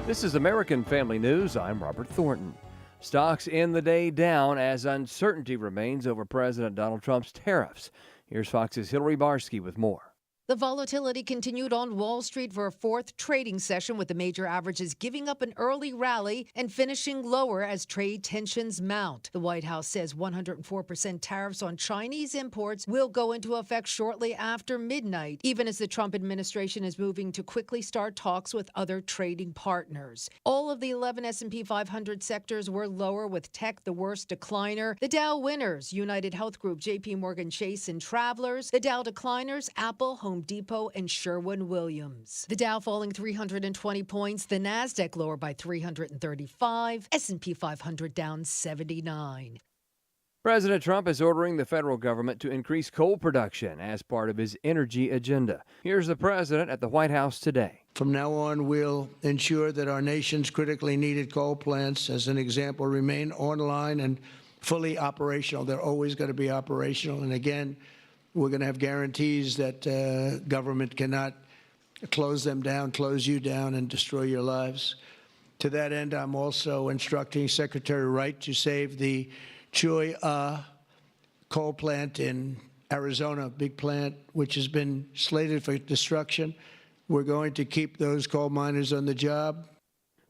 This is American Family News. I'm Robert Thornton. Stocks end the day down as uncertainty remains over President Donald Trump's tariffs. Here's Fox's Hillary Barsky with more. The volatility continued on Wall Street for a fourth trading session, with the major averages giving up an early rally and finishing lower as trade tensions mount. The White House says 104% tariffs on Chinese imports will go into effect shortly after midnight, even as the Trump administration is moving to quickly start talks with other trading partners. All of the 11 S&P 500 sectors were lower, with tech the worst decliner. The Dow winners, United Health Group, JP Morgan Chase, and Travelers. The Dow decliners, Apple, Home Depot, and Sherwin-Williams. The Dow falling 320 points, the Nasdaq lower by 335, S&P 500 down 79. President Trump is ordering the federal government to increase coal production as part of his energy agenda. Here's the president at the White House today. From now on, we'll ensure that our nation's critically needed coal plants, as an example, remain online and fully operational. They're always going to be operational. And again, we're going to have guarantees that government cannot close them down, close you down, and destroy your lives. To that end, I'm also instructing Secretary Wright to save the Choy coal plant in Arizona, big plant, which has been slated for destruction. We're going to keep those coal miners on the job.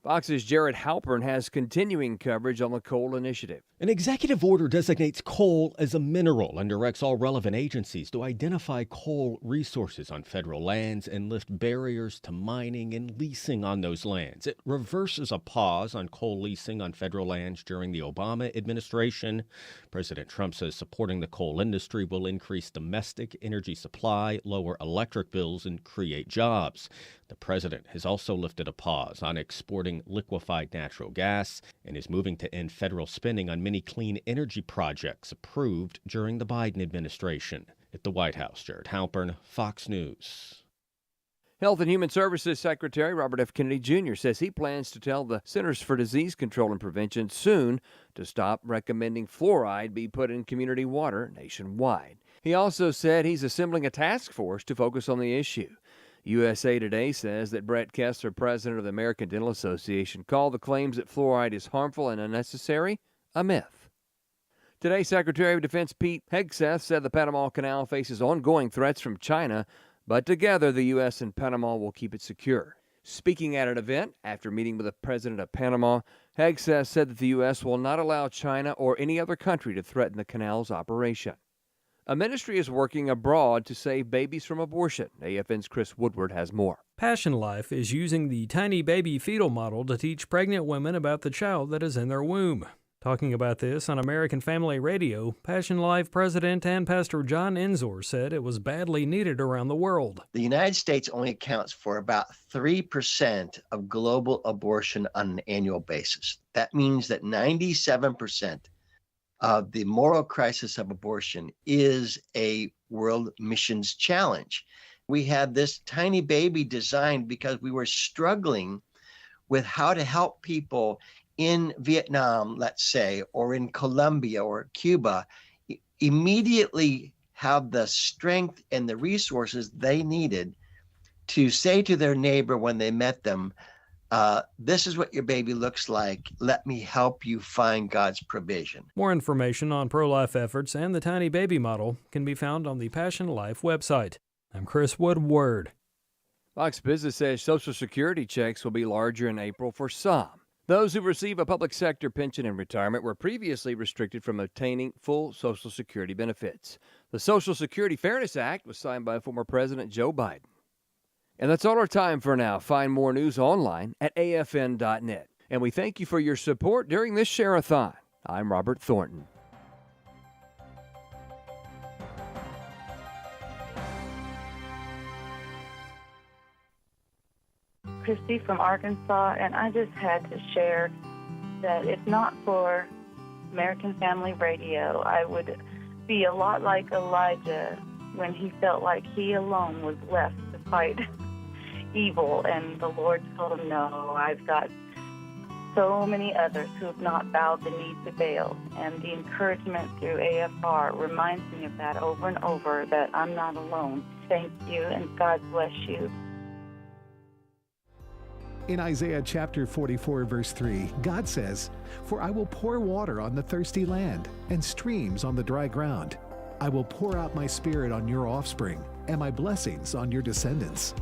Fox's Jared Halpern has continuing coverage on the coal initiative. An executive order designates coal as a mineral and directs all relevant agencies to identify coal resources on federal lands and lift barriers to mining and leasing on those lands. It reverses a pause on coal leasing on federal lands during the Obama administration. President Trump says supporting the coal industry will increase domestic energy supply, lower electric bills, and create jobs. The president has also lifted a pause on exporting liquefied natural gas and is moving to end federal spending on many clean energy projects approved during the Biden administration. At the White House, Jared Halpern, Fox News. Health and Human Services Secretary Robert F. Kennedy Jr. says he plans to tell the Centers for Disease Control and Prevention soon to stop recommending fluoride be put in community water nationwide. He also said he's assembling a task force to focus on the issue. USA Today says that Brett Kessler, president of the American Dental Association, called the claims that fluoride is harmful and unnecessary a myth. Today, Secretary of Defense Pete Hegseth said the Panama Canal faces ongoing threats from China, but together the U.S. and Panama will keep it secure. Speaking at an event after meeting with the president of Panama, Hegseth said that the U.S. will not allow China or any other country to threaten the canal's operation. A ministry is working abroad to save babies from abortion. AFN's Chris Woodward has more. Passion Life is using the tiny baby fetal model to teach pregnant women about the child that is in their womb. Talking about this on American Family Radio, Passion Life president and pastor John Enzor said it was badly needed around the world. The United States only accounts for about 3% of global abortion on an annual basis. That means that 97% of the moral crisis of abortion is a world missions challenge. We had this tiny baby designed because we were struggling with how to help people in Vietnam, let's say, or in Colombia or Cuba, immediately have the strength and the resources they needed to say to their neighbor when they met them, this is what your baby looks like. Let me help you find God's provision. More information on pro-life efforts and the tiny baby model can be found on the Passion Life website. I'm Chris Woodward. Fox Business says Social Security checks will be larger in April for some. Those who receive a public sector pension in retirement were previously restricted from obtaining full Social Security benefits. The Social Security Fairness Act was signed by former President Joe Biden. And that's all our time for now. Find more news online at afn.net. And we thank you for your support during this Share-a-thon. I'm Robert Thornton. Christy from Arkansas, and I just had to share that if not for American Family Radio, I would be a lot like Elijah when he felt like he alone was left to fight evil, and the Lord told him, no, I've got so many others who have not bowed the knee to Baal. And the encouragement through AFR reminds me of that over and over, that I'm not alone. Thank you, and God bless you. In Isaiah chapter 44, verse 3, God says, "For I will pour water on the thirsty land and streams on the dry ground. I will pour out my spirit on your offspring and my blessings on your descendants."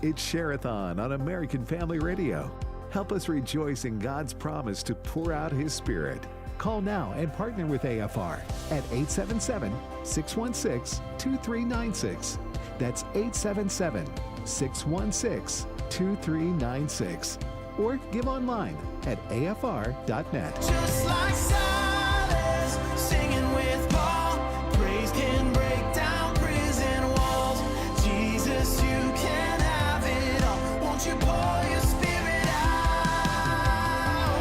It's Share-a-thon on American Family Radio. Help us rejoice in God's promise to pour out His Spirit. Call now and partner with AFR at 877-616-2396. That's 877-616-2396. Or give online at afr.net. Just like Silas singing with Paul, praise can break down prison walls. Jesus, you can have it all. Won't you pour your spirit out?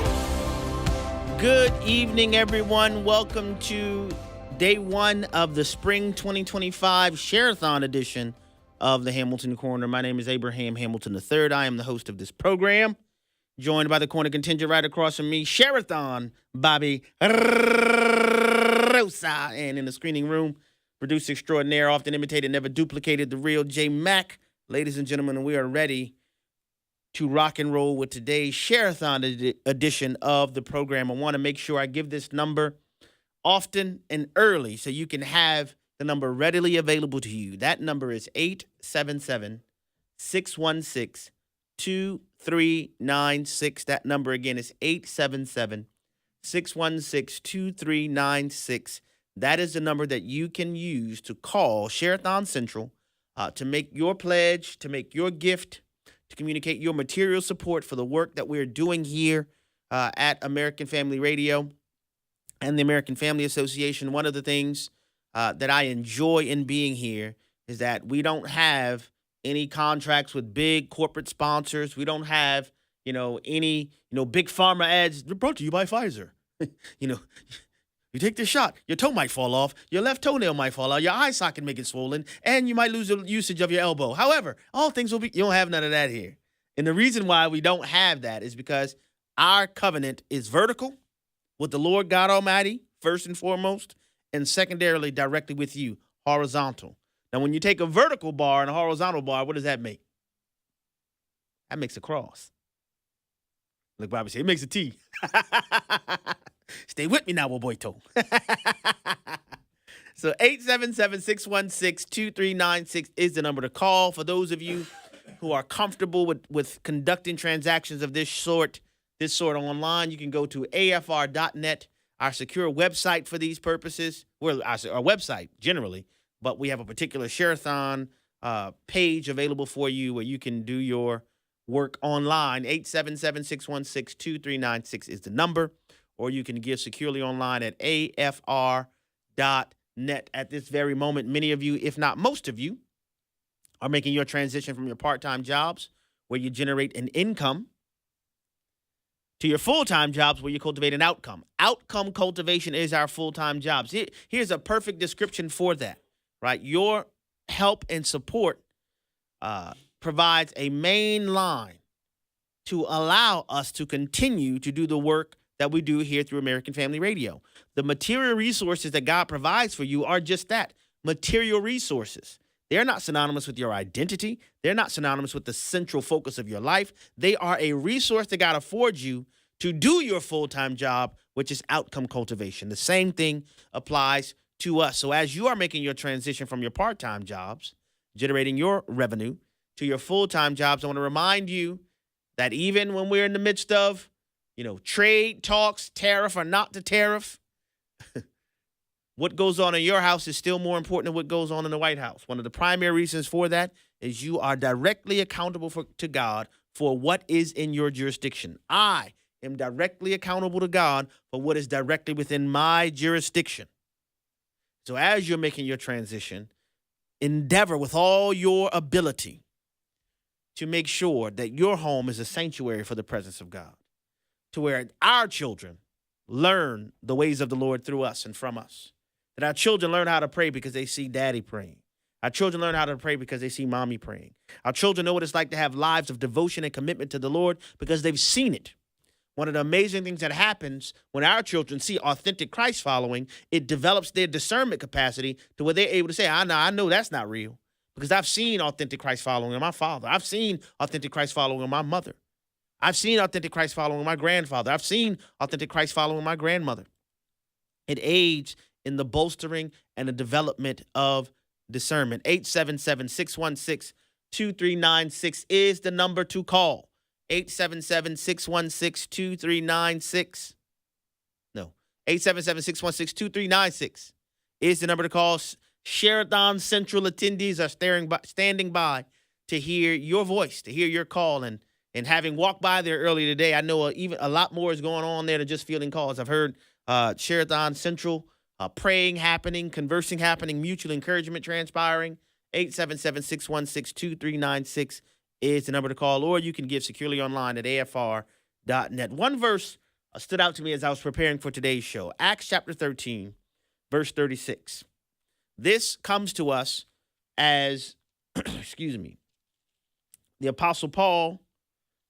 Good evening, everyone. Welcome to day one of the spring 2025 Sherathon edition of the Hamilton Corner. My name is Abraham Hamilton III. I am the host of this program, joined by the corner contingent right across from me, Sherathon, Bobby Rosa. And in the screening room, producer extraordinaire, often imitated, never duplicated, the real J Mac. Ladies and gentlemen, we are ready to rock and roll with today's Sherathon edition of the program. I want to make sure I give this number often and early so you can have the number readily available to you. That number is 877-616-2396. That number again is 877-616-2396. That is the number that you can use to call Sherathon Central to make your pledge, to make your gift, to communicate your material support for the work that we're doing here at American Family Radio and the American Family Association. One of the things that I enjoy in being here is that we don't have any contracts with big corporate sponsors. We don't have, any, big pharma ads. They're brought to you by Pfizer. You take this shot, your toe might fall off, your left toenail might fall out, your eye socket may get swollen, and you might lose the usage of your elbow. However, all things you don't have none of that here. And the reason why we don't have that is because our covenant is vertical with the Lord God Almighty, first and foremost, and secondarily, directly with you, horizontal. Now, when you take a vertical bar and a horizontal bar, what does that make? That makes a cross. Like Bobby said, it makes a T. Stay with me now, Woboito. So 877-616-2396 is the number to call. For those of you who are comfortable with conducting transactions of this sort online, you can go to afr.net. Our secure website for these purposes. Well, our website generally, but we have a particular Sherathon page available for you where you can do your work online. 877-616-2396 is the number, or you can give securely online at afr.net. At this very moment, many of you, if not most of you, are making your transition from your part-time jobs where you generate an income to your full-time jobs where you cultivate an outcome. Outcome cultivation is our full-time jobs. Here's a perfect description for that, right? Your help and support provides a main line to allow us to continue to do the work that we do here through American Family Radio. The material resources that God provides for you are just that, material resources. They're not synonymous with your identity. They're not synonymous with the central focus of your life. They are a resource that God affords you to do your full-time job, which is outcome cultivation. The same thing applies to us. So as you are making your transition from your part-time jobs, generating your revenue, to your full-time jobs, I want to remind you that even when we're in the midst of, trade talks, tariff or not the tariff, what goes on in your house is still more important than what goes on in the White House. One of the primary reasons for that is you are directly accountable to God for what is in your jurisdiction. I am directly accountable to God for what is directly within my jurisdiction. So as you're making your transition, endeavor with all your ability to make sure that your home is a sanctuary for the presence of God, to where our children learn the ways of the Lord through us and from us. That our children learn how to pray because they see daddy praying. Our children learn how to pray because they see mommy praying. Our children know what it's like to have lives of devotion and commitment to the Lord because they've seen it One of the amazing things that happens when our children see authentic Christ following, it develops their discernment capacity to where they're able to say, I know that's not real because I've seen authentic Christ following in my father. I've seen authentic Christ following in my mother. I've seen authentic Christ following in my grandfather. I've seen authentic Christ following in my grandmother. It aids in the bolstering and the development of discernment. 877-616-2396 is the number to call. 877-616-2396. No, 877-616-2396 is the number to call. Share-a-thon Central attendees are standing by to hear your voice, to hear your call. And having walked by there earlier today, I know even a lot more is going on there than just fielding calls. I've heard Sherathon Central, praying happening, conversing happening, mutual encouragement transpiring. 877-616-2396 is the number to call, or you can give securely online at afr.net. One verse stood out to me as I was preparing for today's show. Acts chapter 13, verse 36. This comes to us as, excuse me, the Apostle Paul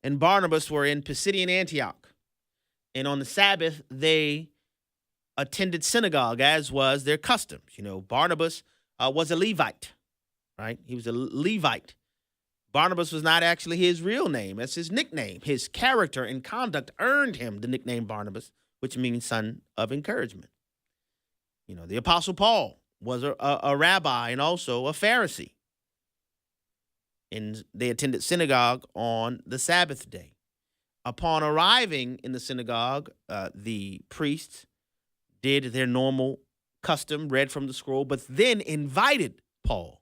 and Barnabas were in Pisidian Antioch. And on the Sabbath, they attended synagogue, as was their customs. You know, Barnabas was a Levite, right? He was a Levite. Barnabas was not actually his real name. That's his nickname. His character and conduct earned him the nickname Barnabas, which means son of encouragement. You know, the Apostle Paul was a rabbi and also a Pharisee. And they attended synagogue on the Sabbath day. Upon arriving in the synagogue, the priests did their normal custom, read from the scroll, but then invited Paul.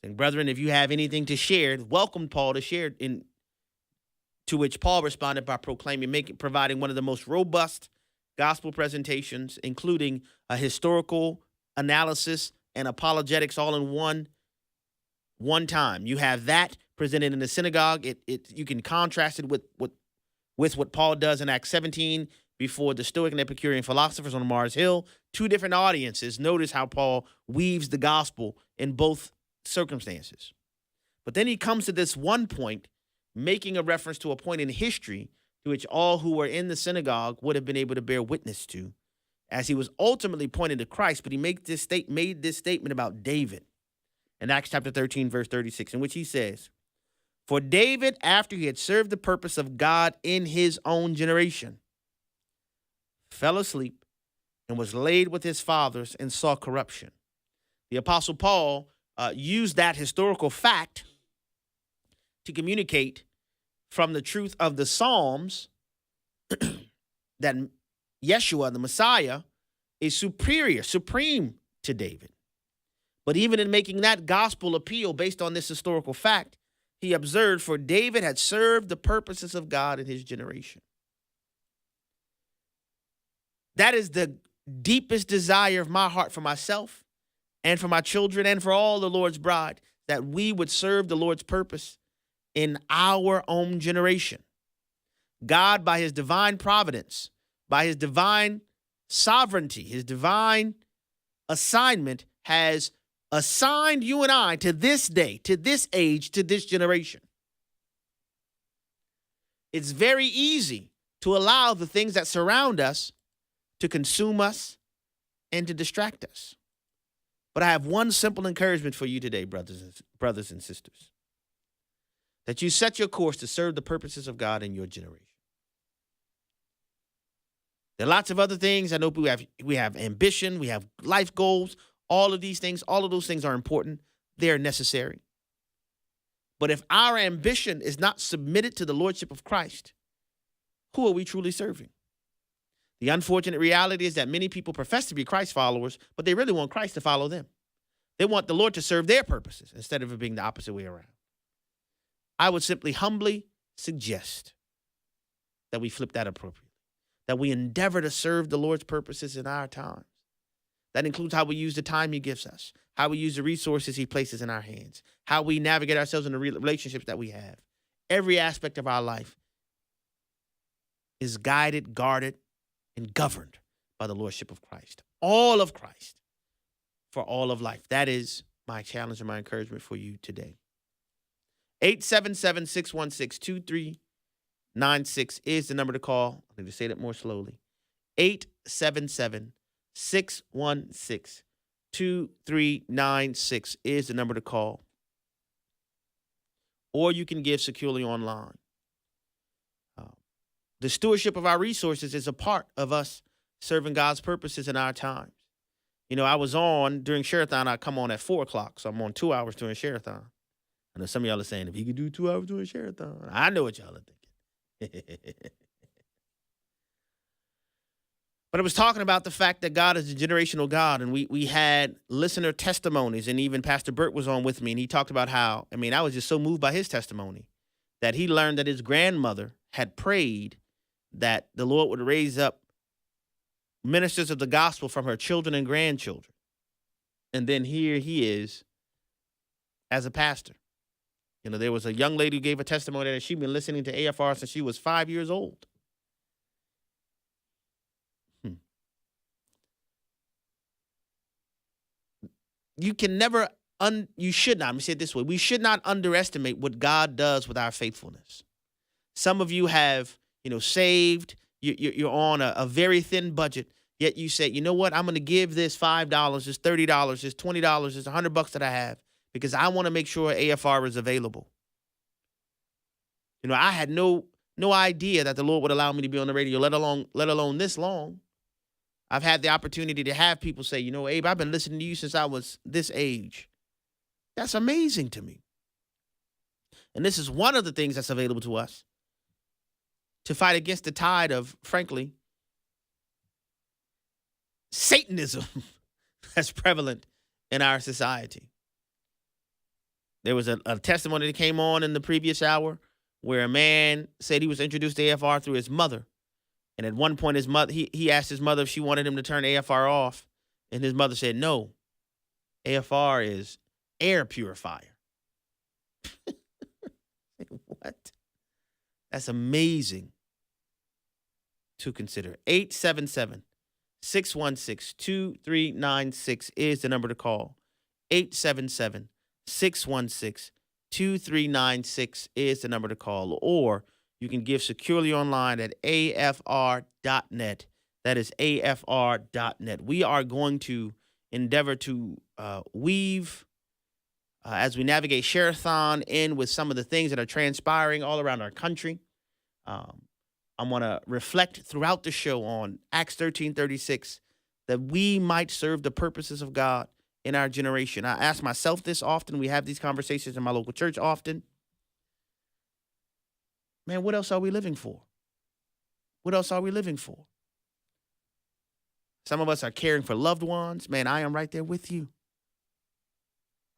And brethren, if you have anything to share, welcomed Paul to share. To which Paul responded by providing one of the most robust gospel presentations, including a historical analysis and apologetics all in one time. You have that presented in the synagogue. You can contrast it with what Paul does in Acts 17 before the Stoic and Epicurean philosophers on Mars Hill. Two different audiences. Notice how Paul weaves the gospel in both circumstances. But then he comes to this one point, making a reference to a point in history to which all who were in the synagogue would have been able to bear witness to, as he was ultimately pointing to Christ. But he made this statement about David in Acts chapter 13, verse 36, in which he says, "For David, after he had served the purpose of God in his own generation, fell asleep and was laid with his fathers and saw corruption." The Apostle Paul used that historical fact to communicate from the truth of the Psalms that Yeshua, the Messiah, is supreme to David. But even in making that gospel appeal based on this historical fact, he observed, for David had served the purposes of God in his generation. That is the deepest desire of my heart for myself and for my children and for all the Lord's bride, that we would serve the Lord's purpose in our own generation. God, by his divine providence, by his divine sovereignty, his divine assignment, has assigned you and I to this day, to this age, to this generation. It's very easy to allow the things that surround us to consume us and to distract us. But I have one simple encouragement for you today, brothers and sisters, that you set your course to serve the purposes of God in your generation. There are lots of other things. I know we have ambition, we have life goals, all of these things, all of those things are important. They're necessary. But if our ambition is not submitted to the lordship of Christ, who are we truly serving? The unfortunate reality is that many people profess to be Christ followers, but they really want Christ to follow them. They want the Lord to serve their purposes instead of it being the opposite way around. I would simply humbly suggest that we flip that appropriately, that we endeavor to serve the Lord's purposes in our times. That includes how we use the time he gives us, how we use the resources he places in our hands, how we navigate ourselves in the relationships that we have. Every aspect of our life is guided, guarded, and governed by the lordship of Christ. All of Christ for all of life. That is my challenge and my encouragement for you today. 877-616-2396 2396 is the number to call. I need to say that more slowly. 877-616-2396 is the number to call. Or you can give securely online. The stewardship of our resources is a part of us serving God's purposes in our times. You know, I was on during Sherathon. I come on at 4 o'clock, so I'm on 2 hours during Sherathon. I know some of y'all are saying, if you could do 2 hours during Sherathon, I know what y'all are thinking. But I was talking about the fact that God is a generational God, and we had listener testimonies, and even Pastor Burt was on with me, and he talked about how, I was just so moved by his testimony that he learned that his grandmother had prayed that the Lord would raise up ministers of the gospel from her children and grandchildren. And then here he is as a pastor. You know, there was a young lady who gave a testimony that she'd been listening to AFR since she was 5 years old. You can never, you should not, let me say it this way, we should not underestimate what God does with our faithfulness. Some of you have, saved, you're on a very thin budget, yet you say, you know what, I'm going to give this $5, this $30, this $20, this $100 that I have, because I want to make sure AFR is available. I had no idea that the Lord would allow me to be on the radio, let alone this long. I've had the opportunity to have people say, Abe, I've been listening to you since I was this age. That's amazing to me. And this is one of the things that's available to us to fight against the tide of, frankly, Satanism that's prevalent in our society. There was a testimony that came on in the previous hour where a man said he was introduced to AFR through his mother. And at one point, his mother he asked his mother if she wanted him to turn AFR off. And his mother said, no, AFR is air purifier. What? That's amazing to consider. 877-616-2396 is the number to call. 877-616-2396 is the number to call. Or you can give securely online at afr.net. That is afr.net. We are going to endeavor to weave, as we navigate Share-a-thon, in with some of the things that are transpiring all around our country. I'm going to reflect throughout the show on Acts 13:36, that we might serve the purposes of God in our generation. I ask myself this often. We have these conversations in my local church often. Man, what else are we living for? What else are we living for? Some of us are caring for loved ones. Man, I am right there with you.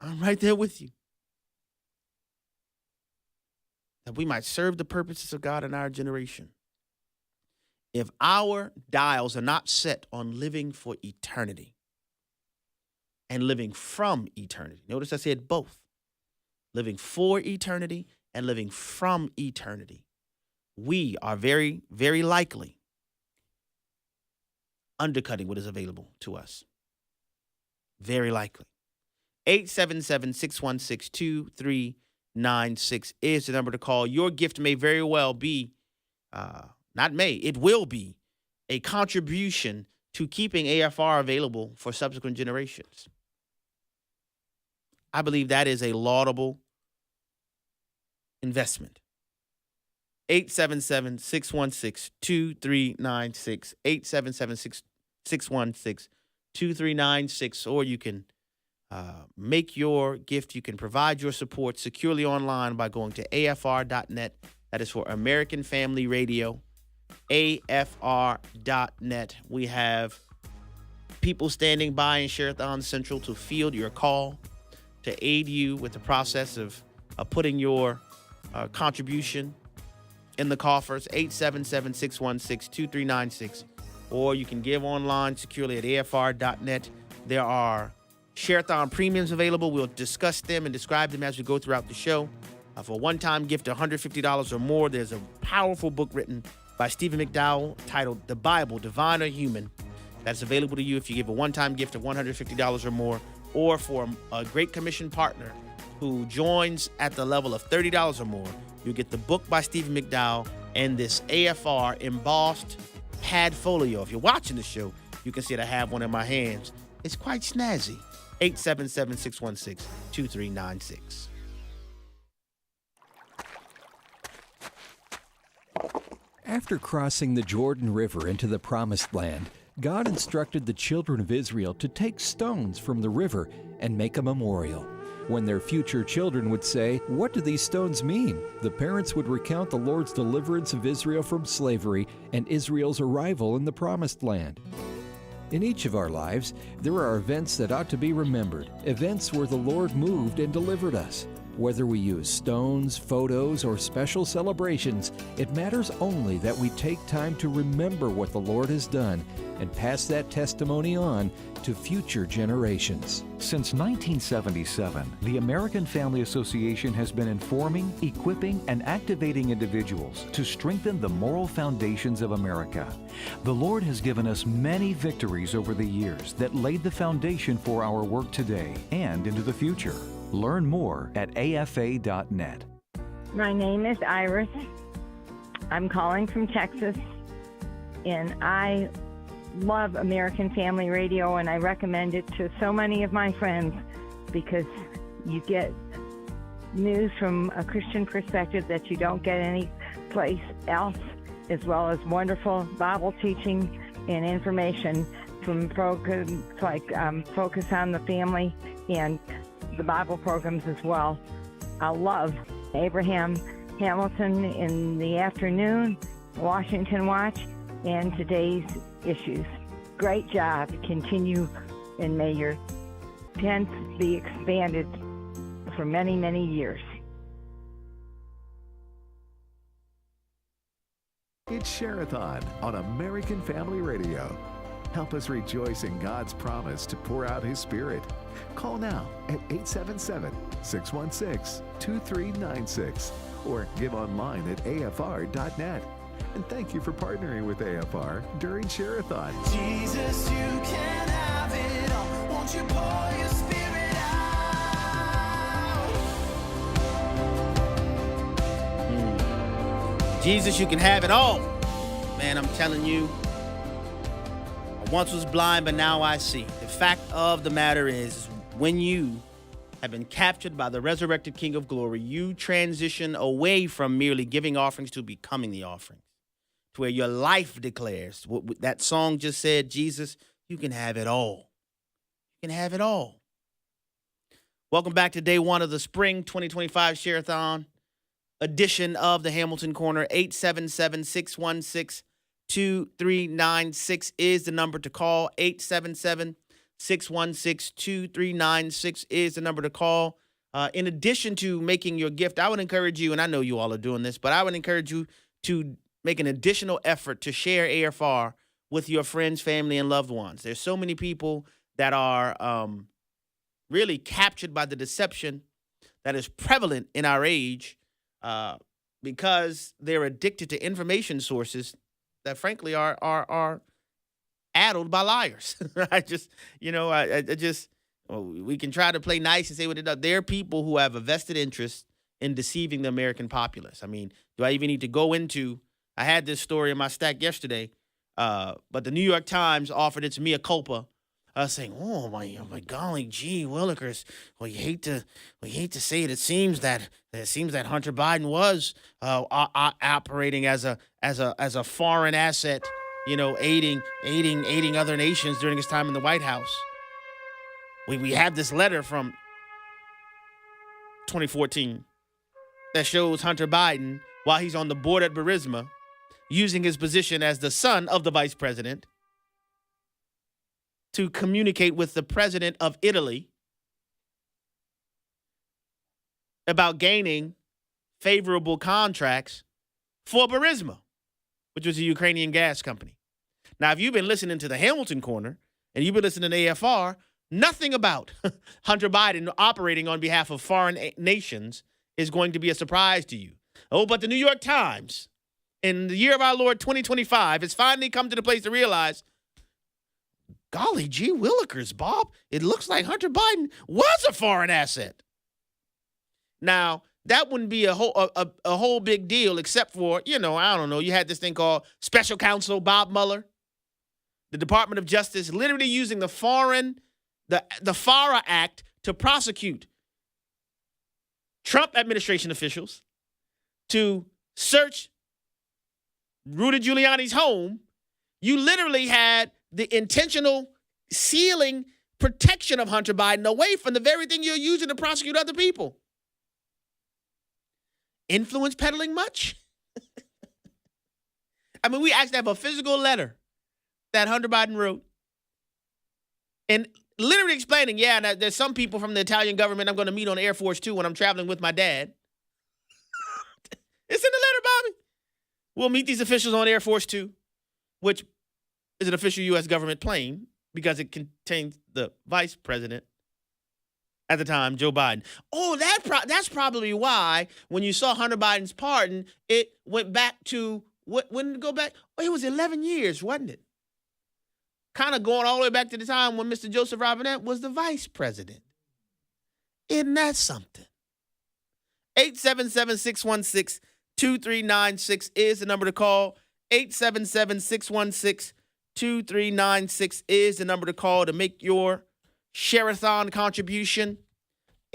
I'm right there with you. That we might serve the purposes of God in our generation. If our dials are not set on living for eternity and living from eternity, notice I said both, living for eternity and living from eternity, we are very, very likely undercutting what is available to us. Very likely. 877-616-2396 is the number to call. Your gift may very well be, it will be a contribution to keeping AFR available for subsequent generations. I believe that is a laudable investment. 877-616-2396, 877-616-2396, or you can make your gift. You can provide your support securely online by going to afr.net. That is for American Family Radio, afr.net. We have people standing by in Sherathon Central to field your call, to aid you with the process of putting your contribution in the coffers. 877-616-2396, or you can give online securely at afr.net. There are Share-a-thon premiums available. We'll discuss them and describe them as we go throughout the show. For a one-time gift of $150 or more, there's a powerful book written by Stephen McDowell titled The Bible, Divine or Human. That's available to you if you give a one-time gift of $150 or more, or for a Great Commission partner who joins at the level of $30 or more. You'll get the book by Stephen McDowell and this AFR embossed pad folio. If you're watching the show, you can see that I have one in my hands. It's quite snazzy. 877-616-2396. After crossing the Jordan River into the Promised Land, God instructed the children of Israel to take stones from the river and make a memorial. When their future children would say, "What do these stones mean?" the parents would recount the Lord's deliverance of Israel from slavery and Israel's arrival in the Promised Land. In each of our lives, there are events that ought to be remembered, events where the Lord moved and delivered us. Whether we use stones, photos, or special celebrations, it matters only that we take time to remember what the Lord has done and pass that testimony on to future generations. Since 1977, the American Family Association has been informing, equipping, and activating individuals to strengthen the moral foundations of America. The Lord has given us many victories over the years that laid the foundation for our work today and into the future. Learn more at afa.net. My name is Iris. I'm calling from Texas, and I love American Family Radio, and I recommend it to so many of my friends because you get news from a Christian perspective that you don't get any place else, as well as wonderful Bible teaching and information from programs like Focus on the Family and the Bible programs as well. I love Abraham Hamilton in the afternoon, Washington Watch, and today's issues. Great job. Continue, and may your tents be expanded for many, many years. It's Share-a-thon on American Family Radio. Help us rejoice in God's promise to pour out His Spirit. Call now at 877-616-2396 or give online at afr.net. And thank you for partnering with AFR during Share-a-thon. Jesus, you can have it all. Won't you pour your spirit out? Jesus, you can have it all. Man, I'm telling you, I once was blind, but now I see. The fact of the matter is, when you have been captured by the resurrected King of Glory, you transition away from merely giving offerings to becoming the offering, to where your life declares. What that song just said, Jesus, you can have it all. You can have it all. Welcome back to day one of the spring 2025 Share-a-thon edition of the Hamilton Corner. 877-616-2396 is the number to call. 877-616-2396 is the number to call. In addition to making your gift, I would encourage you, and I know you all are doing this, but I would encourage you to make an additional effort to share AFR with your friends, family, and loved ones. There's so many people that are really captured by the deception that is prevalent in our age because they're addicted to information sources that, frankly, are addled by liars. We can try to play nice and say what it does. There are people who have a vested interest in deceiving the American populace. I mean, do I even need to go into? I had this story in my stack yesterday, but the New York Times offered its mea culpa, saying, "Oh my golly, gee willikers, well you hate to say it. It seems that Hunter Biden was operating as a foreign asset, aiding other nations during his time in the White House." We have this letter from 2014 that shows Hunter Biden, while he's on the board at Burisma, using his position as the son of the vice president to communicate with the president of Italy about gaining favorable contracts for Burisma, which was a Ukrainian gas company. Now, if you've been listening to the Hamilton Corner and you've been listening to AFR, nothing about Hunter Biden operating on behalf of foreign nations is going to be a surprise to you. Oh, but the New York Times, in the year of our Lord 2025, has finally come to the place to realize, golly gee willikers, Bob, it looks like Hunter Biden was a foreign asset. Now, that wouldn't be a whole big deal, except for, I don't know, you had this thing called Special Counsel Bob Mueller, the Department of Justice, literally using the FARA Act to prosecute Trump administration officials, to search Rudy Giuliani's home. You literally had the intentional sealing protection of Hunter Biden away from the very thing you're using to prosecute other people. Influence peddling much? I mean, we actually have a physical letter that Hunter Biden wrote and literally explaining, there's some people from the Italian government I'm going to meet on Air Force 2 when I'm traveling with my dad. It's in the letter, Bobby. We'll meet these officials on Air Force 2, which is an official U.S. government plane because it contains the vice president at the time, Joe Biden. Oh, that's probably why when you saw Hunter Biden's pardon, it went back to, when did it go back? Oh, it was 11 years, wasn't it? Kind of going all the way back to the time when Mr. Joseph Robinette was the vice president. Isn't that something? 877-616-2396 is the number to call. 877-616-2396 is the number to call to make your Share-a-thon contribution.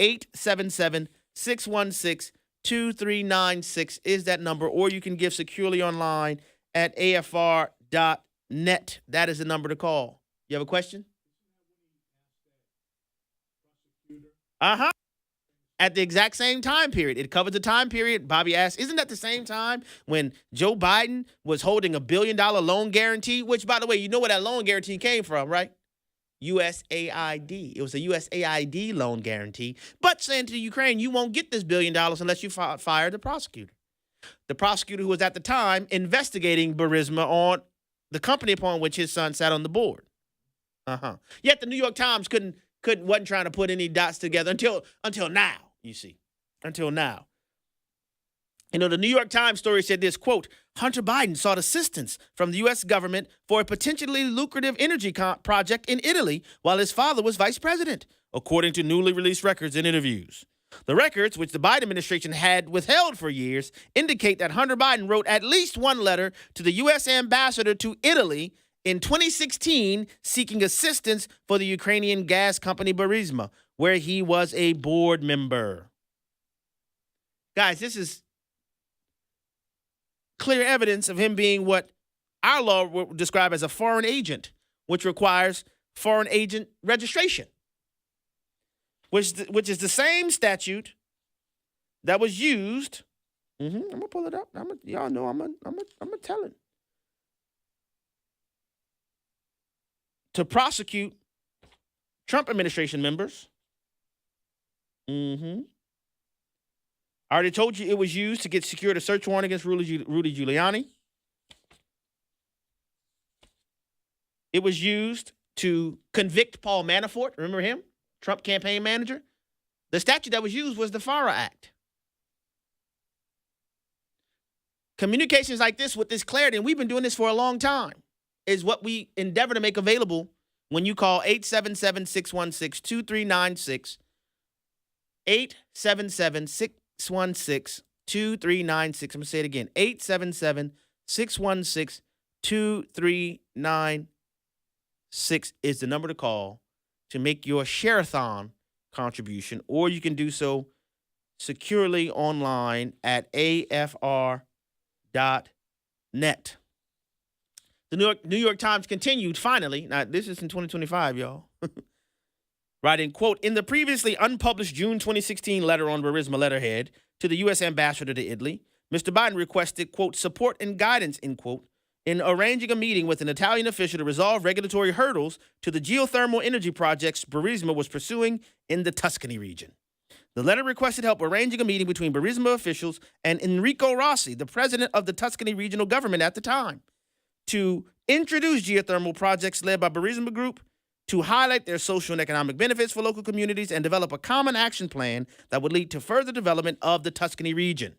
877-616-2396 is that number, or you can give securely online at afr.net. That is the number to call. You have a question? Uh-huh. At the exact same time period. It covers the time period. Bobby asked, isn't that the same time when Joe Biden was holding $1 billion loan guarantee? Which, by the way, you know where that loan guarantee came from, right? USAID. It was a USAID loan guarantee. But saying to Ukraine, you won't get this $1 billion unless you fire the prosecutor. The prosecutor who was at the time investigating Burisma on the company upon which his son sat on the board. Yet the New York Times wasn't trying to put any dots together until now, you see. Until now. The New York Times story said this, quote, Hunter Biden sought assistance from the U.S. government for a potentially lucrative energy project in Italy while his father was vice president, according to newly released records and interviews. The records, which the Biden administration had withheld for years, indicate that Hunter Biden wrote at least one letter to the U.S. ambassador to Italy in 2016 seeking assistance for the Ukrainian gas company Burisma, where he was a board member. Guys, this is clear evidence of him being what our law would describe as a foreign agent, which requires foreign agent registration, which is the same statute that was used. I'm gonna pull it up. Y'all know I'm gonna tell it to prosecute Trump administration members. I already told you it was used to secure a search warrant against Rudy Giuliani. It was used to convict Paul Manafort. Remember him? Trump campaign manager. The statute that was used was the FARA Act. Communications like this with this clarity, and we've been doing this for a long time, is what we endeavor to make available when you call 877-616-2396, 877-616-2396. I'm going to say it again. 877-616-2396 is the number to call to make your Share-a-thon contribution, or you can do so securely online at afr.net. The New York Times continued, finally, now this is in 2025, y'all, writing, quote, in the previously unpublished June 2016 letter on Burisma letterhead to the U.S. ambassador to Italy, Mr. Biden requested, quote, support and guidance, end quote, in arranging a meeting with an Italian official to resolve regulatory hurdles to the geothermal energy projects Burisma was pursuing in the Tuscany region. The letter requested help arranging a meeting between Burisma officials and Enrico Rossi, the president of the Tuscany regional government at the time, to introduce geothermal projects led by Burisma Group, to highlight their social and economic benefits for local communities, and develop a common action plan that would lead to further development of the Tuscany region.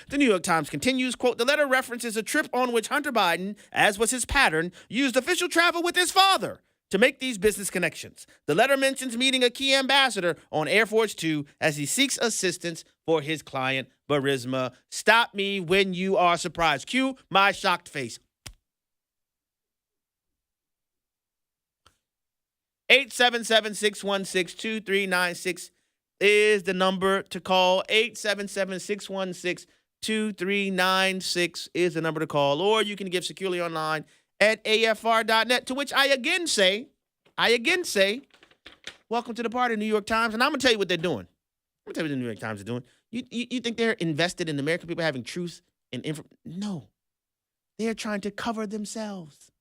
The New York Times continues, quote, the letter references a trip on which Hunter Biden, as was his pattern, used official travel with his father to make these business connections. The letter mentions meeting a key ambassador on Air Force Two as he seeks assistance for his client, Burisma. Stop me when you are surprised. Cue my shocked face. 877-616-2396 is the number to call. 877-616-2396 is the number to call. Or you can give securely online at afr.net, to which I again say, welcome to the party, New York Times. And I'm going to tell you what they're doing. I'm going to tell you what the New York Times are doing. You think they're invested in American people having truth and information? No. They're trying to cover themselves.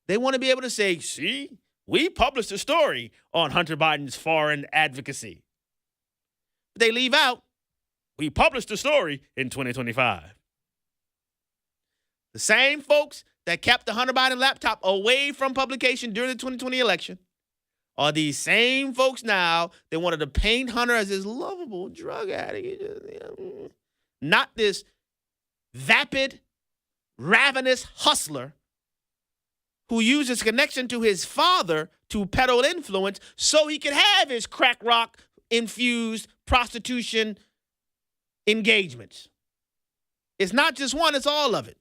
They want to be able to say, see, we published a story on Hunter Biden's foreign advocacy. But they leave out, we published a story in 2025. The same folks that kept the Hunter Biden laptop away from publication during the 2020 election are these same folks now that wanted to paint Hunter as this lovable drug addict. Not this vapid, ravenous hustler who used his connection to his father to peddle influence so he could have his crack rock-infused prostitution engagements. It's not just one, it's all of it.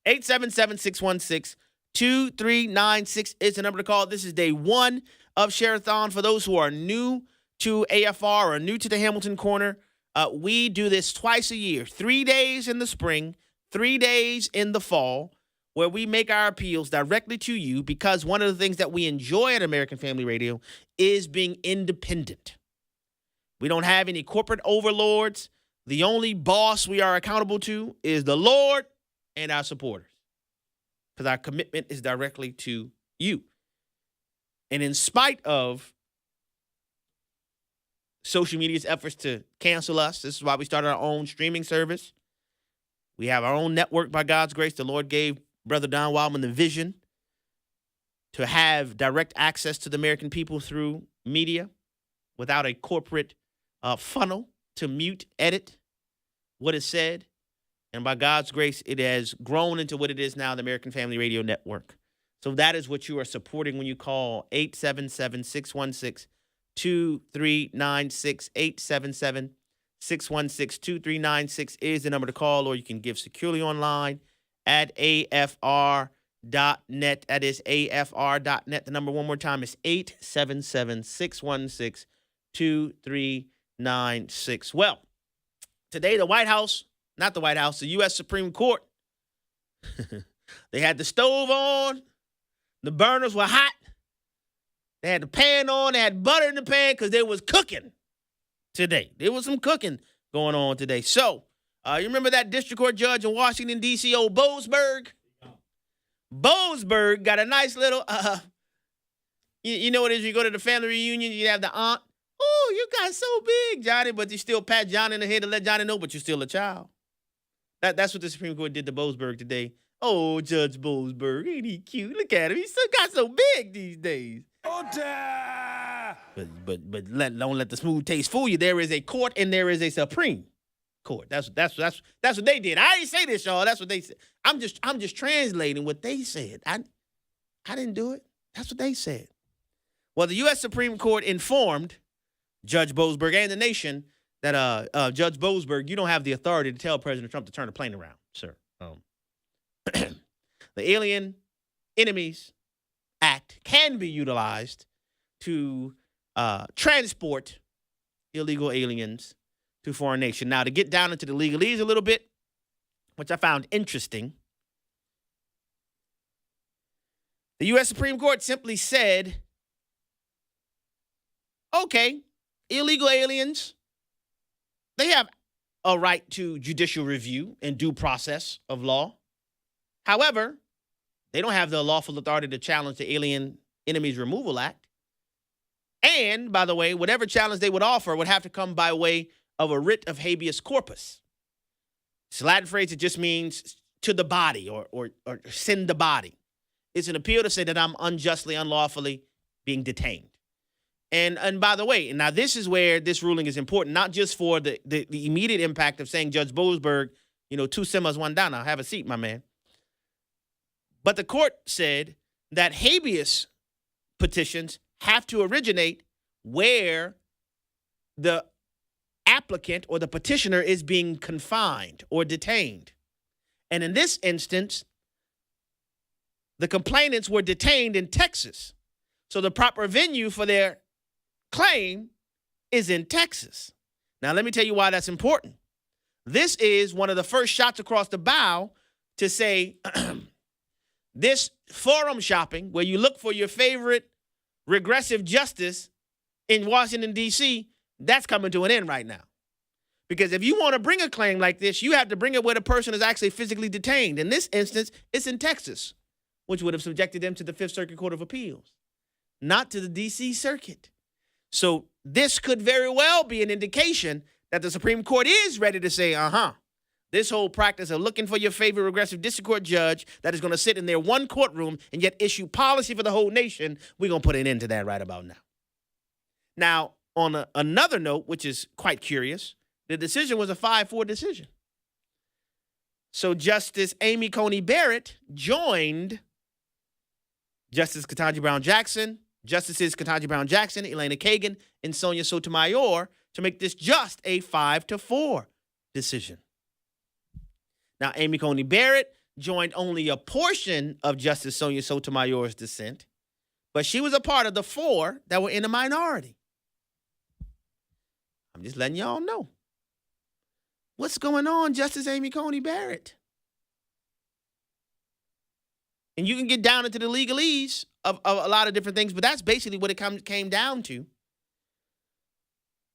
877-616-2396 is the number to call. This is day one of Share-a-thon. For those who are new to AFR or new to the Hamilton Corner, we do this twice a year, 3 days in the spring, 3 days in the fall, where we make our appeals directly to you, because one of the things that we enjoy at American Family Radio is being independent. We don't have any corporate overlords. The only boss we are accountable to is the Lord and our supporters, because our commitment is directly to you. And in spite of social media's efforts to cancel us, this is why we started our own streaming service. We have our own network by God's grace. The Lord gave Brother Don Wildman the vision to have direct access to the American people through media without a corporate funnel to mute, edit what is said. And by God's grace, it has grown into what it is now, the American Family Radio Network. So that is what you are supporting when you call 877-616-2396, 877-616-2396 is the number to call, or you can give securely online at afr.net. That is afr.net. The number one more time is 877-616-2396. Well, today the U.S. Supreme Court, they had the stove on, the burners were hot, they had the pan on, they had butter in the pan because they was cooking today. There was some cooking going on today. So, you remember that district court judge in Washington, D.C., old Boasberg? Boasberg got a nice little, you know what it is? You go to the family reunion, you have the aunt. Oh, you got so big, Johnny, but you still pat Johnny in the head to let Johnny know, but you're still a child. That's what the Supreme Court did to Boasberg today. Oh, Judge Boasberg, ain't he cute? Look at him. He still got so big these days. But don't let the smooth taste fool you. There is a court and there is a Supreme Court. That's what they did. I didn't say this, y'all. That's what they said. I'm just translating what they said. I didn't do it. That's what they said. Well, the U.S. Supreme Court informed Judge Boasberg and the nation that Judge Boasberg, you don't have the authority to tell President Trump to turn the plane around, sir. The Alien Enemies Act can be utilized to transport illegal aliens to foreign nation. Now, to get down into the legalese a little bit, which I found interesting, the U.S. Supreme Court simply said, okay, illegal aliens, they have a right to judicial review and due process of law. However, they don't have the lawful authority to challenge the Alien Enemies Removal Act. And, by the way, whatever challenge they would offer would have to come by way of a writ of habeas corpus. It's a Latin phrase that just means to the body or send the body. It's an appeal to say that I'm unjustly, unlawfully being detained. And by the way, and now this is where this ruling is important, not just for the immediate impact of saying, Judge Boasberg, two semis, one down. Now have a seat, my man. But the court said that habeas petitions have to originate where the applicant or the petitioner is being confined or detained. And in this instance, the complainants were detained in Texas. So the proper venue for their claim is in Texas. Now, let me tell you why that's important. This is one of the first shots across the bow to say this forum shopping, where you look for your favorite regressive justice in Washington, D.C., that's coming to an end right now. Because if you want to bring a claim like this, you have to bring it where the person is actually physically detained. In this instance, it's in Texas, which would have subjected them to the Fifth Circuit Court of Appeals, not to the D.C. Circuit. So this could very well be an indication that the Supreme Court is ready to say, this whole practice of looking for your favorite regressive district court judge that is going to sit in their one courtroom and yet issue policy for the whole nation, we're going to put an end to that right about now. Now, on another note, which is quite curious, the decision was a 5-4 decision. So Justice Amy Coney Barrett joined Justices Ketanji Brown Jackson, Elena Kagan, and Sonia Sotomayor to make this just a 5-4 decision. Now, Amy Coney Barrett joined only a portion of Justice Sonia Sotomayor's dissent, but she was a part of the 4 that were in the minority. I'm just letting y'all know. What's going on, Justice Amy Coney Barrett? And you can get down into the legalese of a lot of different things, but that's basically what it came down to.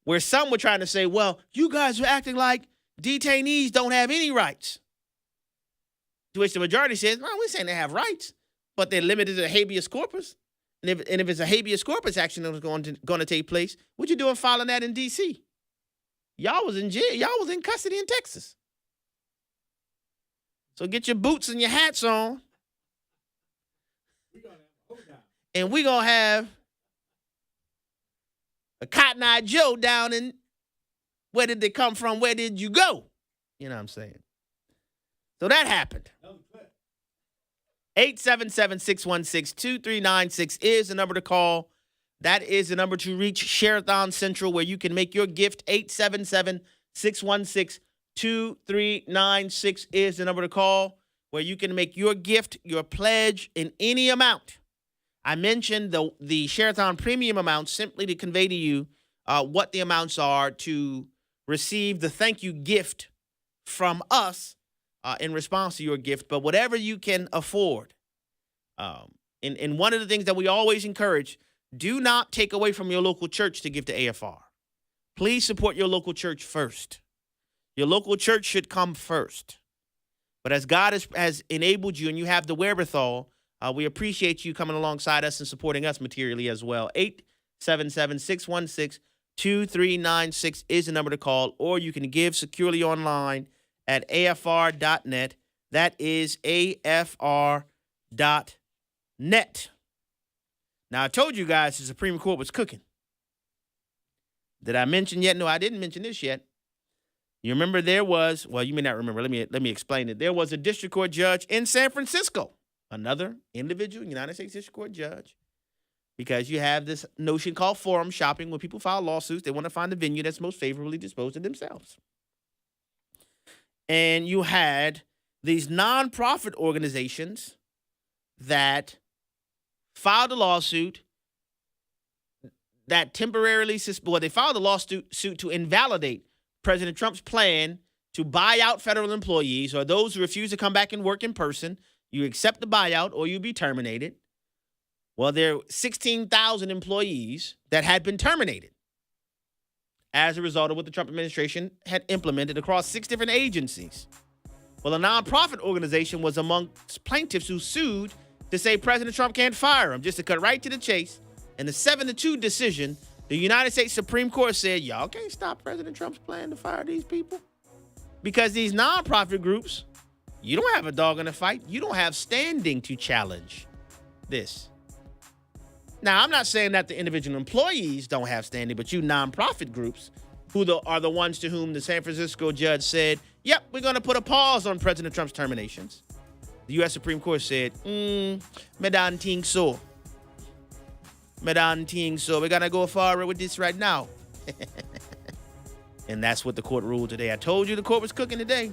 Where some were trying to say, well, you guys are acting like detainees don't have any rights. To which the majority says, no, we're saying they have rights, but they're limited to habeas corpus. And if it's a habeas corpus action that was going to take place, what you doing filing that in D.C.? Y'all was in jail. Y'all was in custody in Texas. So get your boots and your hats on. And we're going to have a Cotton Eye Joe down in, where did they come from? Where did you go? You know what I'm saying? So that happened. 877-616-2396 is the number to call. That is the number to reach Share-a-thon Central, where you can make your gift. 877-616-2396 is the number to call, where you can make your gift, your pledge in any amount. I mentioned the Sherathon premium amount simply to convey to you what the amounts are to receive the thank you gift from us in response to your gift. But whatever you can afford. And one of the things that we always encourage, do not take away from your local church to give to AFR. Please support your local church first. Your local church should come first. But as God has enabled you and you have the wherewithal, we appreciate you coming alongside us and supporting us materially as well. 877-616-2396 is the number to call, or you can give securely online at afr.net. That is afr.net. Now, I told you guys the Supreme Court was cooking. Did I mention yet? No, I didn't mention this yet. You remember there was, well, you may not remember. Let me explain it. There was a district court judge in San Francisco, another individual United States District Court judge, because you have this notion called forum shopping. When people file lawsuits, they want to find the venue that's most favorably disposed of themselves. And you had these nonprofit organizations that filed a lawsuit that temporarily, they filed a lawsuit to invalidate President Trump's plan to buy out federal employees or those who refuse to come back and work in person. You accept the buyout or you'll be terminated. Well, there are 16,000 employees that had been terminated as a result of what the Trump administration had implemented across 6 different agencies. Well, a nonprofit organization was amongst plaintiffs who sued to say President Trump can't fire him. Just to cut right to the chase, in the 7-2 decision, the United States Supreme Court said, y'all can't stop President Trump's plan to fire these people. Because these nonprofit groups, you don't have a dog in the fight. You don't have standing to challenge this. Now, I'm not saying that the individual employees don't have standing, but you nonprofit groups who are the ones to whom the San Francisco judge said, yep, we're going to put a pause on President Trump's terminations. The U.S. Supreme Court said, me don't think so. Me don't think so. We're going to go forward with this right now. And that's what the court ruled today. I told you the court was cooking today.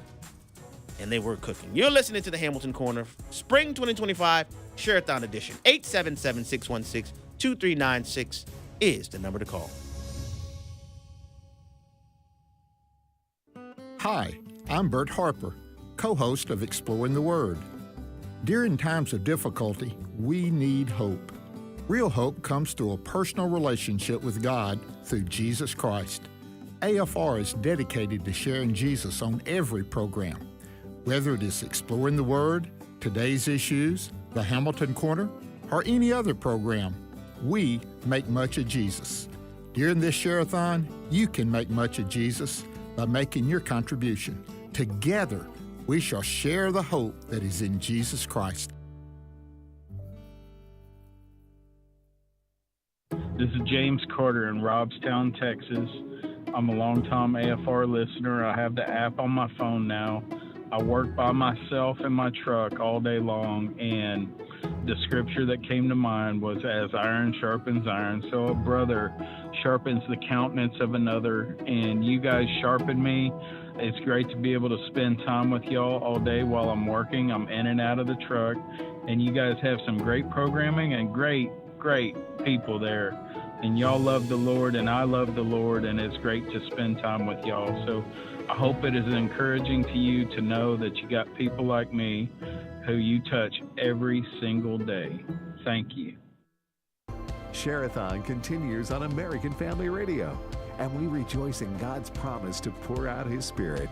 And they were cooking. You're listening to the Hamilton Corner, Spring 2025 Share-a-thon edition. 877-616-2396 is the number to call. Hi, I'm Bert Harper, co-host of Exploring the Word. During times of difficulty, we need hope. Real hope comes through a personal relationship with God through Jesus Christ. AFR is dedicated to sharing Jesus on every program. Whether it is Exploring the Word, Today's Issues, the Hamilton Corner, or any other program, we make much of Jesus. During this Share-a-thon, you can make much of Jesus by making your contribution. Together, we shall share the hope that is in Jesus Christ. This is James Carter in Robstown, Texas. I'm a longtime AFR listener. I have the app on my phone now. I work by myself in my truck all day long, and the scripture that came to mind was, as iron sharpens iron, so a brother sharpens the countenance of another, and you guys sharpen me. It's great to be able to spend time with y'all all day while I'm working. I'm in and out of the truck, and you guys have some great programming and great people there. And y'all love the Lord, and I love the Lord, and it's great to spend time with y'all. So I hope it is encouraging to you to know that you got people like me who you touch every single day. Thank you. Share-a-thon continues on American Family Radio, and we rejoice in God's promise to pour out His Spirit.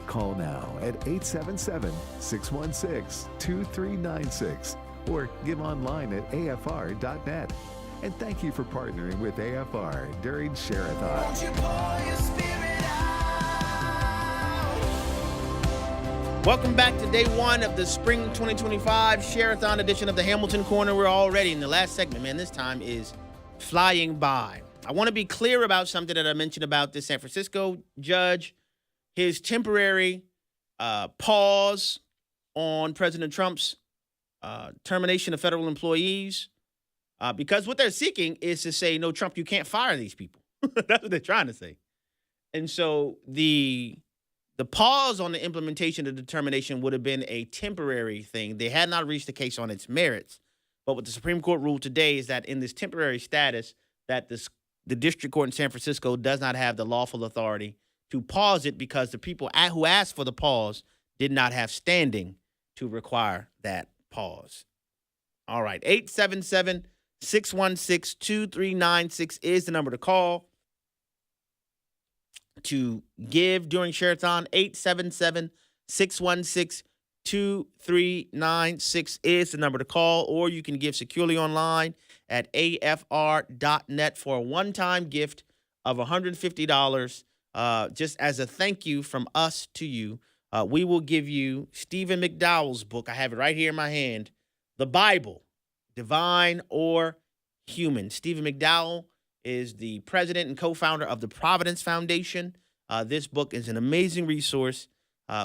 Call now at 877-616-2396 or give online at afr.net. And thank you for partnering with AFR during Share-a-thon. Won't you pour your spirit out? Welcome back to day one of the Spring 2025 Share-a-thon edition of the Hamilton Corner. We're already in the last segment, man. This time is flying by. I want to be clear about something that I mentioned about this San Francisco judge, his temporary pause on President Trump's termination of federal employees. Because what they're seeking is to say, no, Trump, you can't fire these people. That's what they're trying to say. And so the pause on the implementation of the determination would have been a temporary thing. They had not reached the case on its merits. But what the Supreme Court ruled today is that in this temporary status, that the district court in San Francisco does not have the lawful authority to pause it because the people who asked for the pause did not have standing to require that pause. All right, 877-616-2396 is the number to call to give during Share-a-thon. 877-616-2396 is the number to call, or you can give securely online at afr.net for a one-time gift of $150 just as a thank you from us to you. We will give you Stephen McDowell's book. I have it right here in my hand. The Bible, Divine or Human. Stephen McDowell is the president and co-founder of the Providence Foundation. This book is an amazing resource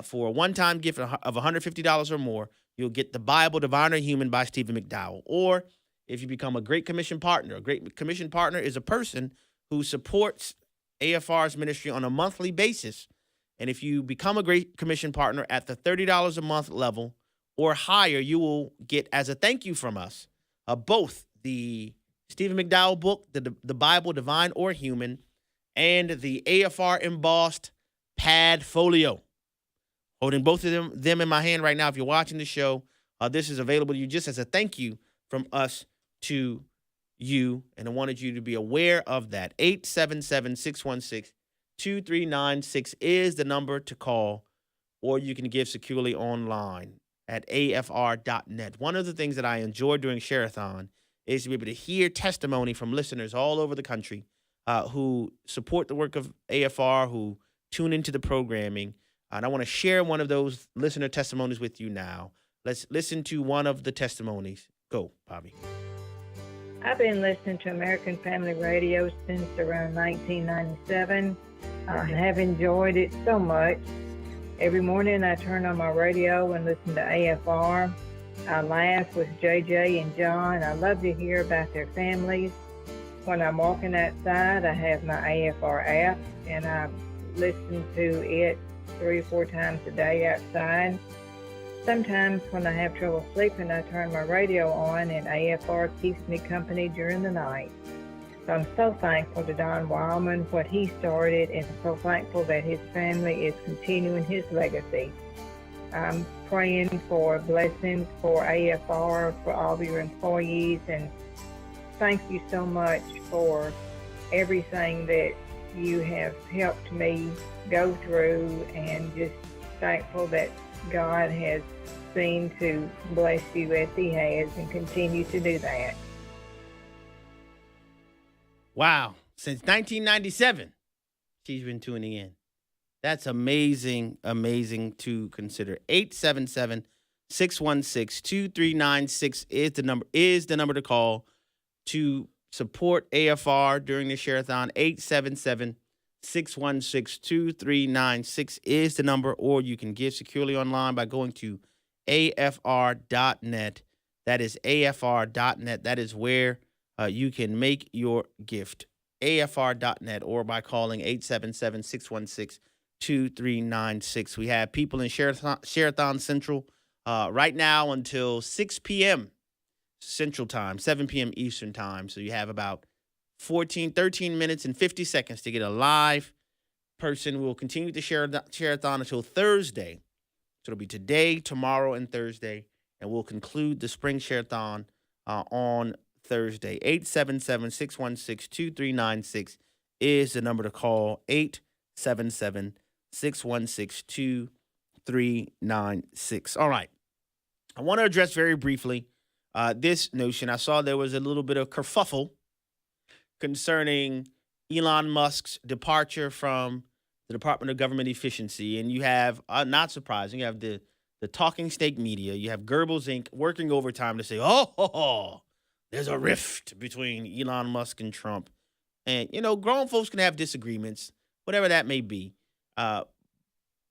for a one-time gift of $150 or more. You'll get The Bible, Divine or Human by Stephen McDowell. Or if you become a Great Commission partner, a Great Commission partner is a person who supports AFR's ministry on a monthly basis. And if you become a Great Commission partner at the $30 a month level or higher, you will get, as a thank you from us, both the Stephen McDowell book, the Bible, Divine or Human, and the AFR embossed pad folio. Holding both of them in my hand right now. If you're watching the show, this is available to you just as a thank you from us to you. And I wanted you to be aware of that. 877-616-2396 is the number to call, or you can give securely online at afr.net. One of the things that I enjoy doing Share-a-thon is to be able to hear testimony from listeners all over the country who support the work of AFR, who tune into the programming. And I want to share one of those listener testimonies with you now. Let's listen to one of the testimonies. Go, Bobby. I've been listening to American Family Radio since around 1997. I have enjoyed it so much. Every morning I turn on my radio and listen to AFR. I laugh with JJ and John. I love to hear about their families. When I'm walking outside, I have my AFR app, and I listen to it 3 or 4 times a day outside. Sometimes when I have trouble sleeping, I turn my radio on, and AFR keeps me company during the night. So I'm so thankful to Don Wildman, what he started, and so thankful that his family is continuing his legacy. I'm praying for blessings for AFR, for all of your employees, and thank you so much for everything that you have helped me go through, and just thankful that God has seemed to bless you as he has and continue to do that. Wow. Since 1997, she's been tuning in. That's amazing, amazing to consider. 877-616-2396 is the number to call to support AFR during the Share-a-thon. 877-616-2396 is the number, or you can give securely online by going to afr.net. That is afr.net. That is where you can make your gift. afr.net, or by calling 877-616-2396. We have people in Sherathon Central right now until 6 p.m. Central Time, 7 p.m. Eastern Time. So you have about 13 minutes and 50 seconds to get a live person. We'll continue to Sherathon until Thursday. So it'll be today, tomorrow, and Thursday. And we'll conclude the spring Sherathon on Thursday. 877-616-2396 is the number to call. 877-616-2396. All right. I want to address very briefly this notion. I saw there was a little bit of kerfuffle concerning Elon Musk's departure from the Department of Government Efficiency. And you have, not surprising, you have the talking snake media. You have Goebbels Inc. working overtime to say, there's a rift between Elon Musk and Trump. And, grown folks can have disagreements, whatever that may be. But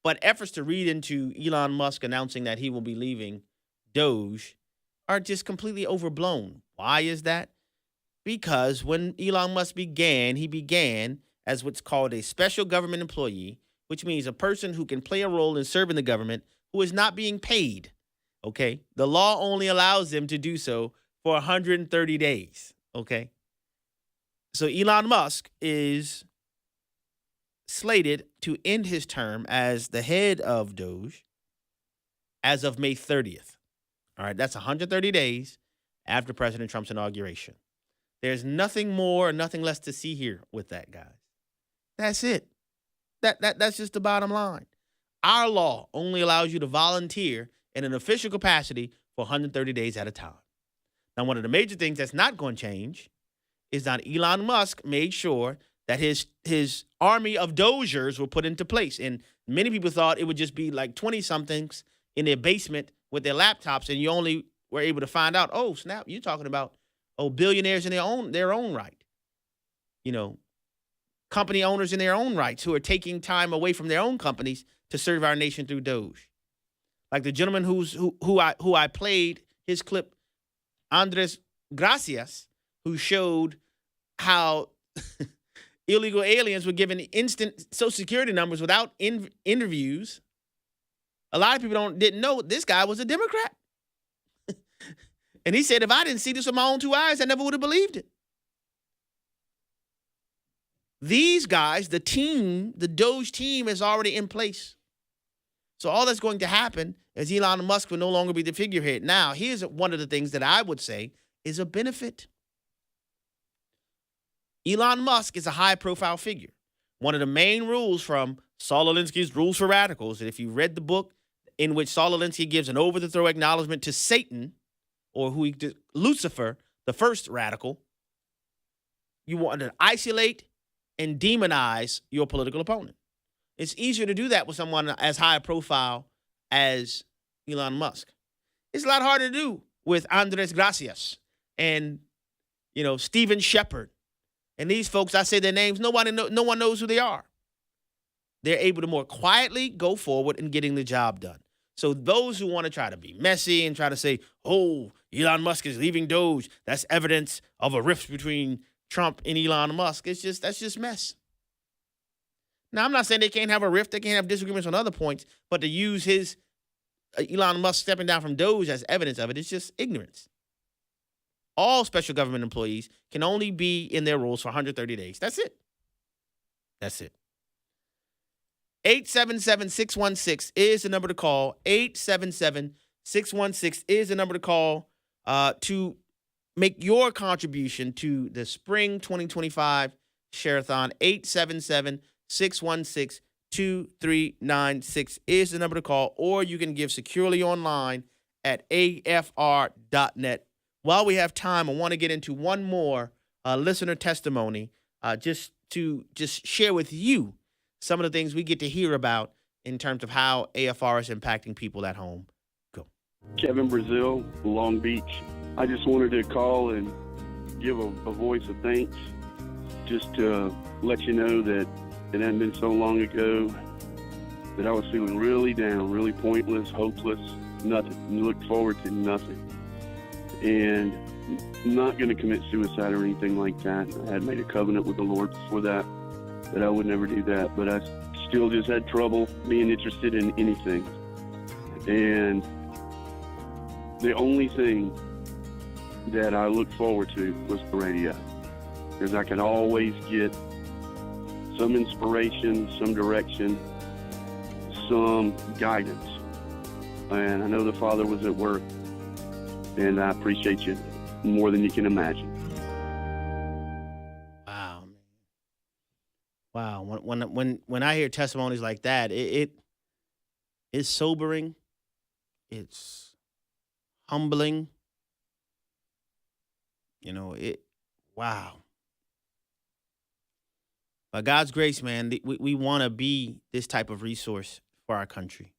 efforts to read into Elon Musk announcing that he will be leaving Doge are just completely overblown. Why is that? Because when Elon Musk began, he began as what's called a special government employee, which means a person who can play a role in serving the government who is not being paid. Okay? The law only allows them to do so for 130 days. Okay? So Elon Musk is slated to end his term as the head of Doge as of May 30th. All right, that's 130 days after President Trump's inauguration. There's nothing more or nothing less to see here with that, guys. That's it. That's just the bottom line. Our law only allows you to volunteer in an official capacity for 130 days at a time. Now, one of the major things that's not going to change is that Elon Musk made sure that his army of Dozers were put into place. And many people thought it would just be like 20-somethings in their basement with their laptops, and you only were able to find out, oh, snap, you're talking about, billionaires in their own right. Company owners in their own rights who are taking time away from their own companies to serve our nation through Doge. Like the gentleman who I played his clip, Andres Gracias, who showed how illegal aliens were given instant Social Security numbers without interviews. A lot of people didn't know this guy was a Democrat. And he said, if I didn't see this with my own 2 eyes, I never would have believed it. These guys, the team, the Doge team is already in place. So all that's going to happen is Elon Musk will no longer be the figurehead. Now, here's one of the things that I would say is a benefit. Elon Musk is a high-profile figure. One of the main rules from Saul Alinsky's Rules for Radicals, and if you read the book in which Saul Alinsky gives an over-the-throw acknowledgement to Satan, or Lucifer, the first radical, you want to isolate and demonize your political opponent. It's easier to do that with someone as high a profile as Elon Musk. It's a lot harder to do with Andres Gracias and, Stephen Shepard. And these folks, I say their names, no one knows who they are. they're able to more quietly go forward in getting the job done. So those who want to try to be messy and try to say, oh, Elon Musk is leaving Doge, that's evidence of a rift between Trump and Elon Musk. That's just mess. Now, I'm not saying they can't have a rift. They can't have disagreements on other points, but to use his Elon Musk stepping down from Doge as evidence of it is just ignorance. All special government employees can only be in their roles for 130 days. That's it. That's it. 877-616 is the number to call. 877-616 is the number to call to make your contribution to the spring 2025 Share-a-thon. 877-616-2396 is the number to call, or you can give securely online at afr.net. While we have time, I want to get into one more listener testimony just to share with you some of the things we get to hear about in terms of how AFR is impacting people at home. Go. Kevin Brazil, Long Beach. I just wanted to call and give a voice of thanks, just to let you know that it hadn't been so long ago that I was feeling really down, really pointless, hopeless, nothing. Looked forward to nothing. And I'm not going to commit suicide or anything like that. I had made a covenant with the Lord before that I would never do that. But I still just had trouble being interested in anything. And the only thing that I looked forward to was the radio, because I could always get some inspiration, some direction, some guidance. And I know the Father was at work, and I appreciate you more than you can imagine. Wow, man. Wow. When I hear testimonies like that, it is sobering. It's humbling. Wow. By God's grace, man, we want to be this type of resource for our country.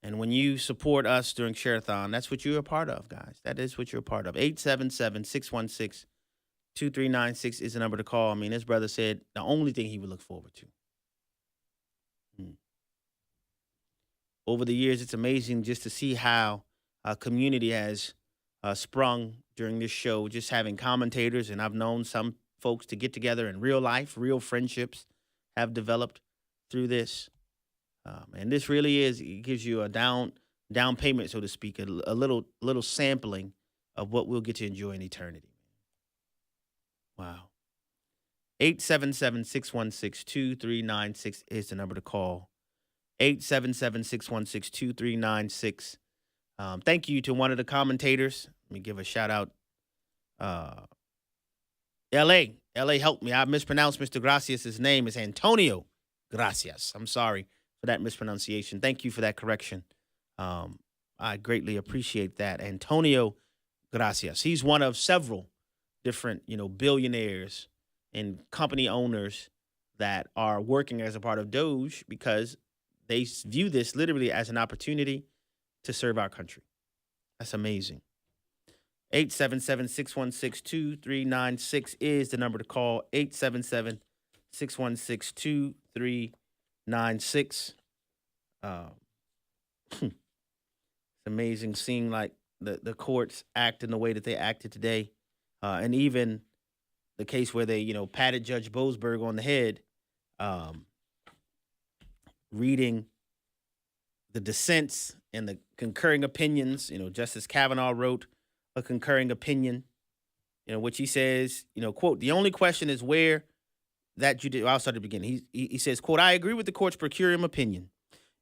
And when you support us during Share-a-thon, that's what you're a part of, guys. That is what you're a part of. 877-616-2396 is the number to call. I mean, this brother said the only thing he would look forward to. Over the years, it's amazing just to see how a community has sprung during this show, just having commentators. And I've known some folks to get together in real life. Real friendships have developed through this. And this really it gives you a down payment, so to speak, a little sampling of what we'll get to enjoy in eternity. Wow. 877-616-2396 is the number to call. 877-616-2396. Thank you to one of the commentators. Let me give a shout out. LA helped me. I mispronounced Mr. Gracias' name. It's Antonio Gracias. I'm sorry for that mispronunciation. Thank you for that correction. I greatly appreciate that. Antonio Gracias. He's one of several different, billionaires and company owners that are working as a part of Doge because they view this literally as an opportunity to serve our country. That's amazing. 877-616-2396 is the number to call. 877-616-2396. It's amazing seeing like the courts act in the way that they acted today. And even the case where they, patted Judge Boasberg on the head, reading the dissents and the concurring opinions. Justice Kavanaugh wrote a concurring opinion, which he says, quote, the only question is where that I'll start at the beginning. He says, quote, I agree with the court's per curiam opinion.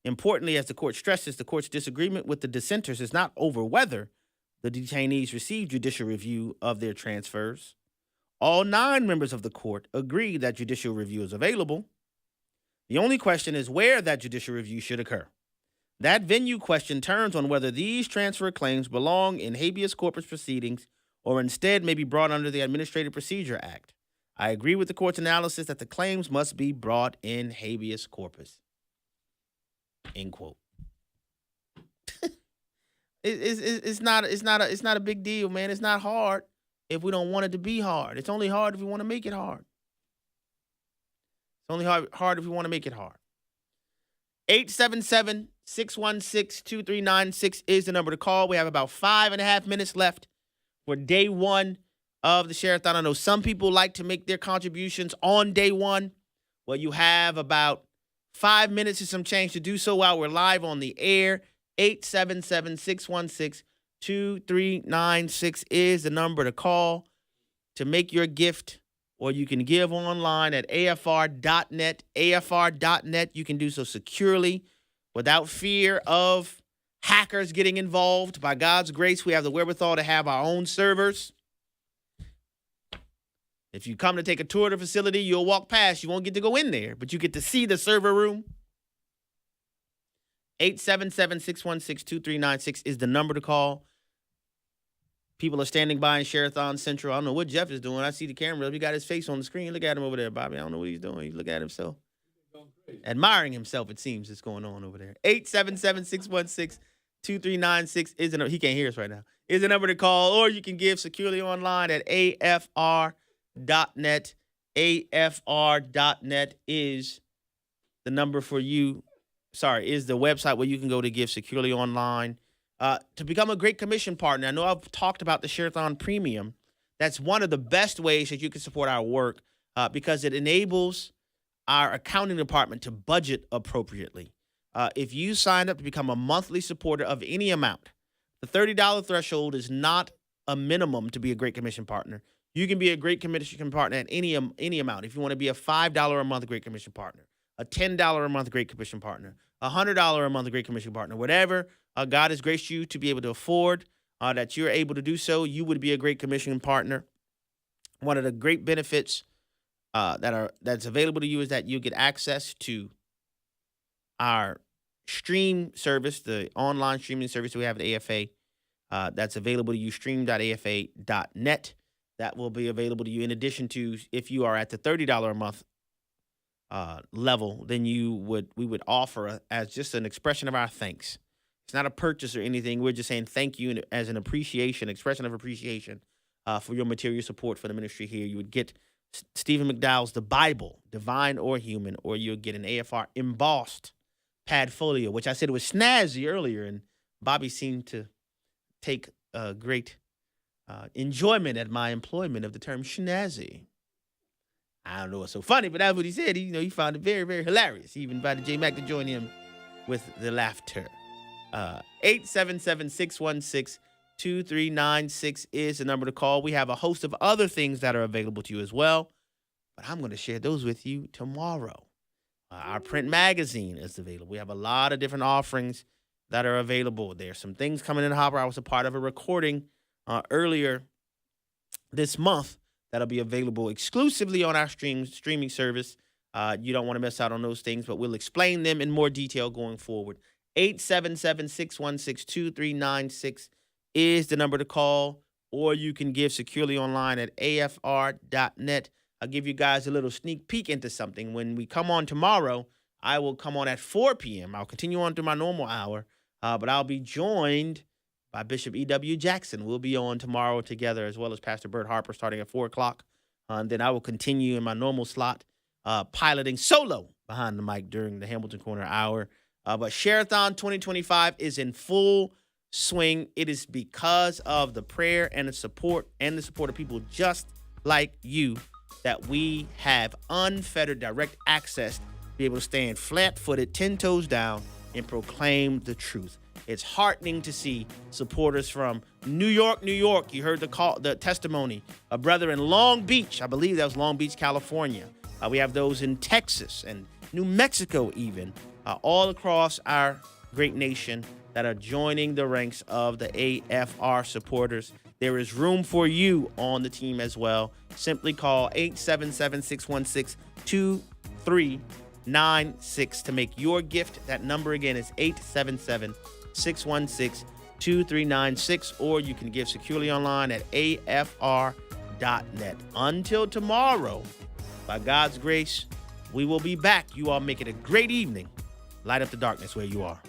Importantly, as the court stresses, the court's disagreement with the dissenters is not over whether the detainees receive judicial review of their transfers. All 9 members of the court agree that judicial review is available. The only question is where that judicial review should occur. That venue question turns on whether these transfer claims belong in habeas corpus proceedings or instead may be brought under the Administrative Procedure Act. I agree with the court's analysis that the claims must be brought in habeas corpus. End quote. It's not a big deal, man. It's not hard if we don't want it to be hard. It's only hard if we want to make it hard. It's only hard if we want to make it hard. 877-616-2396 is the number to call. We have about 5.5 minutes left for day one of the Share-a-thon. I know some people like to make their contributions on day one. Well, you have about 5 minutes and some change to do so while we're live on the air. 877-616-2396 is the number to call to make your gift, or you can give online at afr.net. afr.net. You can do so securely without fear of hackers getting involved. By God's grace, we have the wherewithal to have our own servers. If you come to take a tour of the facility, you'll walk past. You won't get to go in there, but you get to see the server room. 877-616-2396 is the number to call. People are standing by in Sherathon Central. I don't know what Jeff is doing. I see the camera. He got his face on the screen. Look at him over there, Bobby. I don't know what he's doing. He's looking at himself. Admiring himself, it seems, is going on over there. 877-616-2396 is the number. He can't hear us right now. Is the number to call, or you can give securely online at afr.net. afr.net is the number for you. Sorry, is the website where you can go to give securely online. To become a Great Commission partner, I know I've talked about the Sherathon Premium. That's one of the best ways that you can support our work because it enables our accounting department to budget appropriately. If you sign up to become a monthly supporter of any amount, the $30 threshold is not a minimum to be a Great Commission partner. You can be a Great Commission partner at any amount. If you want to be a $5 a month Great Commission partner, a $10 a month Great Commission partner, a $100 a month Great Commission partner, whatever God has graced you to be able to afford, that you're able to do so, you would be a Great Commission partner. One of the great benefits that's available to you is that you get access to our stream service, the online streaming service we have at AFA. That's available to you, stream.afa.net. That will be available to you in addition to, if you are at the $30 a month level, then we would offer as just an expression of our thanks. It's not a purchase or anything. We're just saying thank you as an expression of appreciation for your material support for the ministry here. You would get Stephen McDowell's The Bible, Divine or Human, or you'll get an AFR embossed padfolio, which I said was snazzy earlier, and Bobby seemed to take great enjoyment at my employment of the term snazzy. I don't know what's so funny, but that's what he said. He found it very, very hilarious. He even invited J Mac to join him with the laughter. 877-616-2396 is the number to call. We have a host of other things that are available to you as well, but I'm going to share those with you tomorrow. Our print magazine is available. We have a lot of different offerings that are available. There's some things coming in the hopper. I was a part of a recording earlier this month that'll be available exclusively on our streaming service. You don't want to miss out on those things, but we'll explain them in more detail going forward. 877-616-2396 is the number to call, or you can give securely online at afr.net. I'll give you guys a little sneak peek into something. When we come on tomorrow, I will come on at 4 p.m. I'll continue on through my normal hour, but I'll be joined by Bishop E.W. Jackson. We'll be on tomorrow together, as well as Pastor Bert Harper, starting at 4 o'clock. And then I will continue in my normal slot, piloting solo behind the mic during the Hamilton Corner Hour. But Share-a-thon 2025 is in full swing. It is because of the prayer and the support of people just like you that we have unfettered direct access to be able to stand flat-footed, 10 toes down, and proclaim the truth. It's heartening to see supporters from New York, New York. You heard the testimony. A brother in Long Beach, I believe that was Long Beach, California. We have those in Texas and New Mexico even, all across our great nation that are joining the ranks of the AFR supporters. There is room for you on the team as well. Simply call 877-616-2396 to make your gift. That number again is 877-616-2396, or you can give securely online at afr.net. Until tomorrow, by God's grace, we will be back. You all make it a great evening. Light up the darkness where you are.